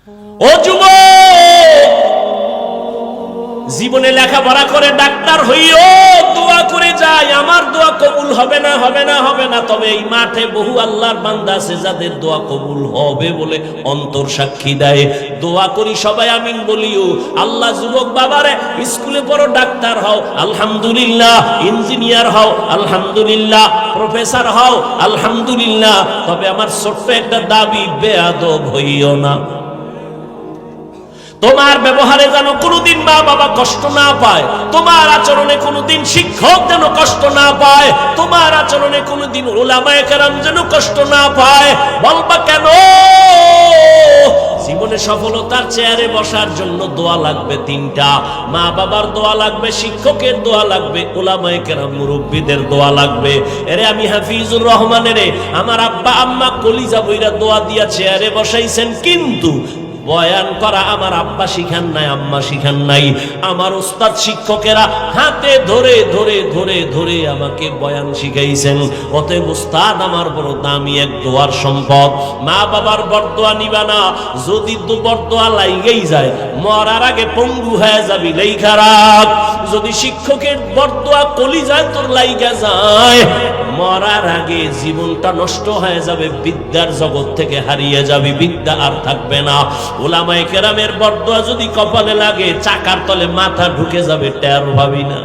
ও যুবক, জীবনে লেখাপড়া করে ডাক্তার হইও, দোয়া করে যাই আমার দোয়া কবুল হবে না, হবে না, হবে না। তবে এই মাঠে বহু আল্লাহর বান্দা আছে যাদের দোয়া কবুল হবে বলে অন্তর সাক্ষী দেয়। দোয়া করি সবাই আমিন বলিও। আল্লাহ যুবক বাবারে স্কুলে পড়ো, ডাক্তার হও আলহামদুলিল্লাহ, ইঞ্জিনিয়ার হও আলহামদুলিল্লাহ, প্রফেসর হও আলহামদুলিল্লাহ। তবে আমার ছোট্ট একটা দাবি, বেয়াদব হইও না। তোমার ব্যবহারে যেন কোনোদিন মা বাবা কষ্ট না পায়, তোমার আচরণে কোনোদিন শিক্ষক যেন কষ্ট না পায়, তোমার আচরণে কোনোদিন উলামায়ে কেরাম যেন কষ্ট না পায়। বলবা কেন? জীবনে সফলতার চেয়ারে বসার জন্য দোয়া লাগবে তিনটা। মা বাবার দোয়া লাগবে, শিক্ষকের দোয়া লাগবে, উলামায়ে কেরাম মুরব্বিদের দোয়া লাগবে। এরে আমি হাফিজুর রহমানের আমার আব্বা আম্মা কলিজা বইরা দোয়া দিয়া চেয়ারে বসাইছেন, কিন্তু বয়ান করা আমার আব্বা শিখান নাই, আম্মা শিখান নাই। আমার উস্তাদ শিক্ষকেরা হাতে ধরে ধরে ধরে ধরে আমাকে বয়ান শিখাইছেন। অতএব উস্তাদ আমার বড় দামি এক দোয়ার সম্পদ। মা বাবার বরদোয়া নিবা না, যদি বরদোয়া লাইগেই যায় মরার আগে পঙ্গু হয়ে যাবি, লেই খারাপ। যদি শিক্ষকের বরদোয়া কলিজায় তোর লাইগা যায়, মরার আগে জীবনটা নষ্ট হয়ে যাবে, বিদ্যার জগৎ থেকে হারিয়ে যাবি, বিদ্যা আর থাকবে না। উলামায়ে কেরামের বরদোয়া যদি কপালে লাগে, চাকার তলে মাথা ঢুকে যাবে, টের পাবি না।